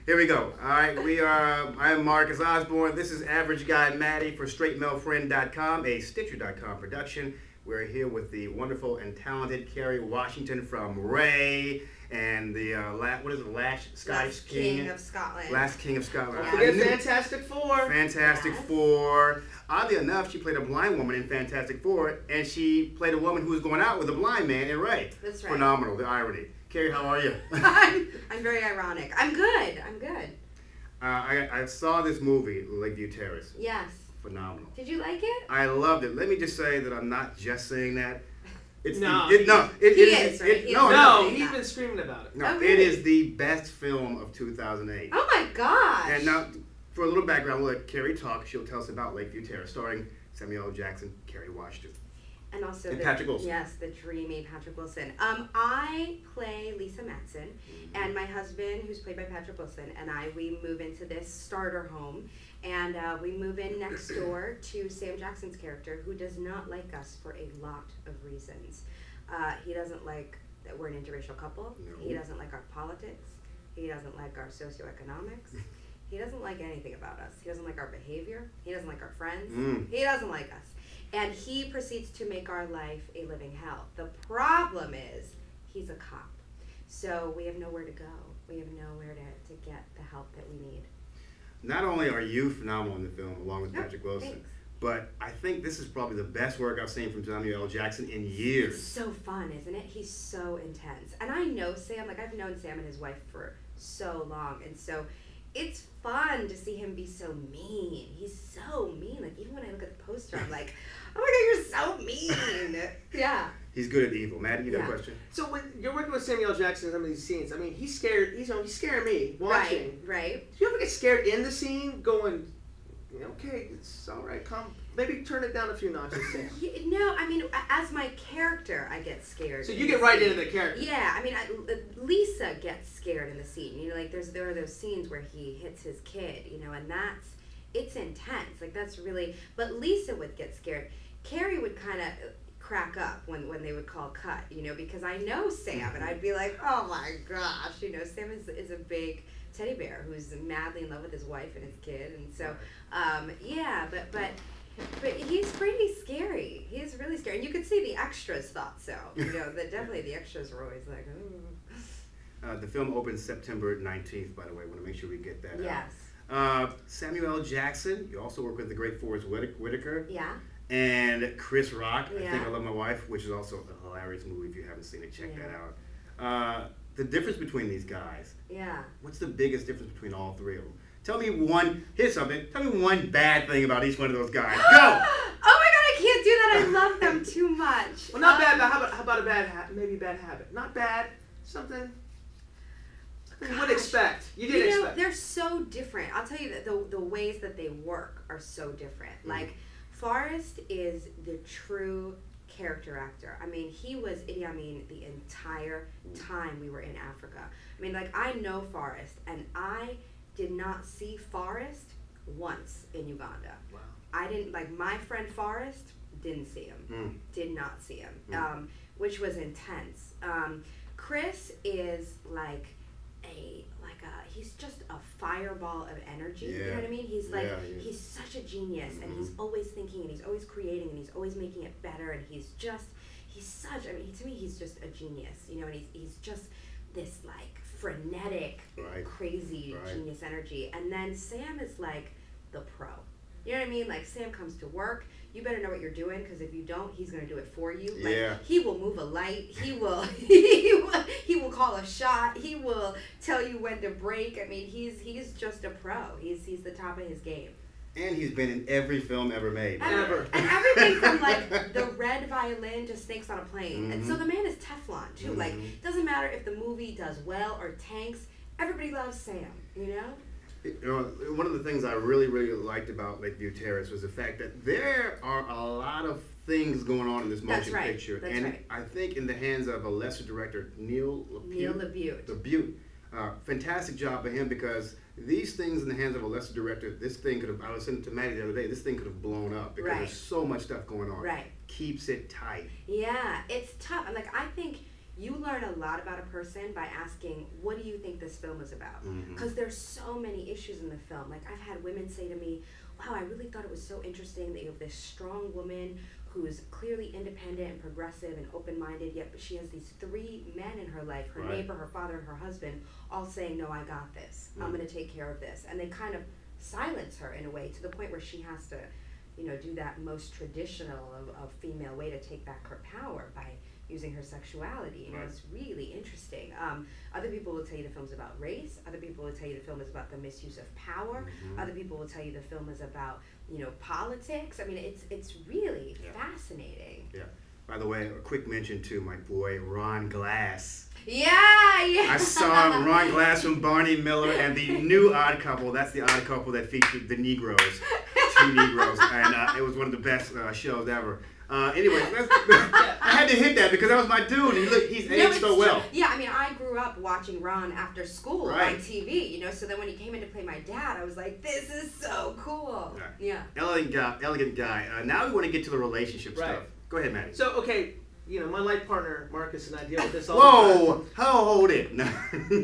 Here we go. All right, I am Marcus Osborne. This is Average Guy Matty for StraightMaleFriend.com, a Stitcher.com production. We're here with the wonderful and talented Kerry Washington from Ray and the Last Scottish King of Scotland. Last King of Scotland. Yeah. Fantastic Four. Fantastic Four. Oddly enough, she played a blind woman in Fantastic Four, and she played a woman who was going out with a blind man in Ray. That's right. Phenomenal, the irony. Kerry, how are you? I'm very ironic. I'm good. I'm good. I saw this movie, Lakeview Terrace. Yes. Phenomenal. Did you like it? I loved it. Let me just say that I'm not just saying that. It's He's been screaming about it. No, oh, really? It is the best film of 2008. Oh my gosh. And now, for a little background, we'll let Kerry talk. She'll tell us about Lakeview Terrace, starring Samuel L. Jackson, Kerry Washington. And also Patrick Wilson. Yes, the dreamy Patrick Wilson. I play Lisa Matson, and my husband, who's played by Patrick Wilson, and we move into this starter home, and we move in next door to Sam Jackson's character, who does not like us for a lot of reasons. He doesn't like that we're an interracial couple. No. He doesn't like our politics. He doesn't like our socioeconomics. He doesn't like anything about us. He doesn't like our behavior. He doesn't like our friends. He doesn't like us. And he proceeds to make our life a living hell. The problem is, he's a cop. So we have nowhere to go. We have nowhere to get the help that we need. Not only are you phenomenal in the film, along with Patrick Wilson, thanks. but I think this is probably the best work I've seen from Samuel L. Jackson in years. It's so fun, isn't it? He's so intense. And I know Sam, I've known Sam and his wife for so long, and so it's fun to see him be so mean. He's so mean. Even when I look at the poster, I'm like, oh my God, you're so mean. Yeah. He's good at evil. Matty, you got a question? So when you're working with Samuel L. Jackson in some of these scenes, he's scared. He's scaring me watching. Right. Do you ever get scared in the scene, going, okay, it's all right, maybe turn it down a few notches, Sam? No, as my character, I get scared. So you get right into the character. Yeah, Lisa gets scared in the scene. There are those scenes where he hits his kid, and it's intense. That's really, but Lisa would get scared. Kerry would kind of crack up when they would call cut, because I know Sam, and I'd be like, oh my gosh, Sam is a big teddy bear who's madly in love with his wife and his kid, and so, yeah, but he's pretty scary. He's really scary, and you could see the extras thought so. That definitely the extras were always like, ooh. The film opens September 19th, by the way. I want to make sure we get that Yes. out. Samuel L. Jackson. You also work with the great Forrest Whitaker. Yeah. And Chris Rock. Yeah. I Think I Love My Wife, which is also a hilarious movie. If you haven't seen it, check that out. The difference between these guys. Yeah. What's the biggest difference between all three of them? Tell me one. Here's something. Tell me one bad thing about each one of those guys. Go! Oh my God, I can't do that. I love them too much. Well, not bad, but how about a bad habit? Maybe a bad habit. Not bad. Something you would expect. You did expect. They're so different. I'll tell you that the ways that they work are so different. Forrest is the true character actor. He was Idi Amin the entire time we were in Africa. I know Forrest, and I did not see Forrest once in Uganda. Wow. I didn't, my friend Forrest, didn't see him. Did not see him, which was intense. Chris is he's just a fireball of energy. Yeah. You know what I mean? He's he's such a genius, and he's always thinking, and he's always creating, and he's always making it better, and he's such, to me, he's just a genius, and he's just this frenetic, crazy genius energy. And then Sam is the pro. You know what I mean? Sam comes to work. You better know what you're doing, because if you don't, he's going to do it for you. He will move a light. He will he will call a shot. He will tell you when to break. He's just a pro. He's the top of his game. And he's been in every film ever made. Ever. And everything from the Red Violin to Snakes on a Plane. And so the man is Teflon too. It doesn't matter if the movie does well or tanks. Everybody loves Sam. One of the things I really, really liked about Lakeview Terrace was the fact that there are a lot of things going on in this motion picture. That's right. I think in the hands of a lesser director, Neil LaBute. Fantastic job by him, because these things in the hands of a lesser director, this thing could have, I was saying to Matty the other day, this thing could have blown up because there's so much stuff going on. Right. Keeps it tight. Yeah, it's tough. I think you learn a lot about a person by asking, what do you think this film is about? Because there's so many issues in the film. Like, I've had women say to me, wow, I really thought it was so interesting that you have this strong woman who's clearly independent and progressive and open-minded, yet she has these 3 men in her life, her neighbor, her father, and her husband, all saying, no, I got this. I'm going to take care of this. And they kind of silence her in a way to the point where she has to, you know, do that most traditional of female way to take back her power by using her sexuality. You know, it's really interesting. Other people will tell you the film's about race. Other people will tell you the film is about the misuse of power. Other people will tell you the film is about, you know, politics. I mean, it's really fascinating. Yeah. By the way, a quick mention to my boy Ron Glass. Yeah. I saw Ron Glass from Barney Miller and the new Odd Couple. That's the Odd Couple that featured the Negroes, 2 Negroes, and it was one of the best shows ever. Anyway, I had to hit that because that was my dude, and he's aged so well. Yeah, I mean, I grew up watching Ron after school on TV, you know, so then when he came in to play my dad, I was like, this is so cool. Yeah. Elegant guy. Now we want to get to the relationship stuff. Go ahead, Matty. So, okay, you know, my life partner, Marcus, and I deal with this all the time. Hold it. No.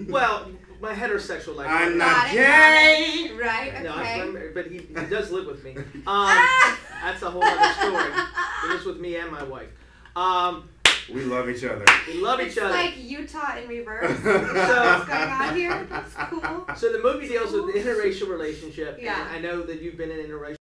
Well, my heterosexual life partner. I'm not gay. Right, okay. No, but he does live with me. That's a whole other story. He lives with me and my wife. We love each other. We love each other. It's like Utah in reverse. What's going on here? That's cool. So the movie deals with the interracial relationship. Yeah. And I know that you've been in an interracial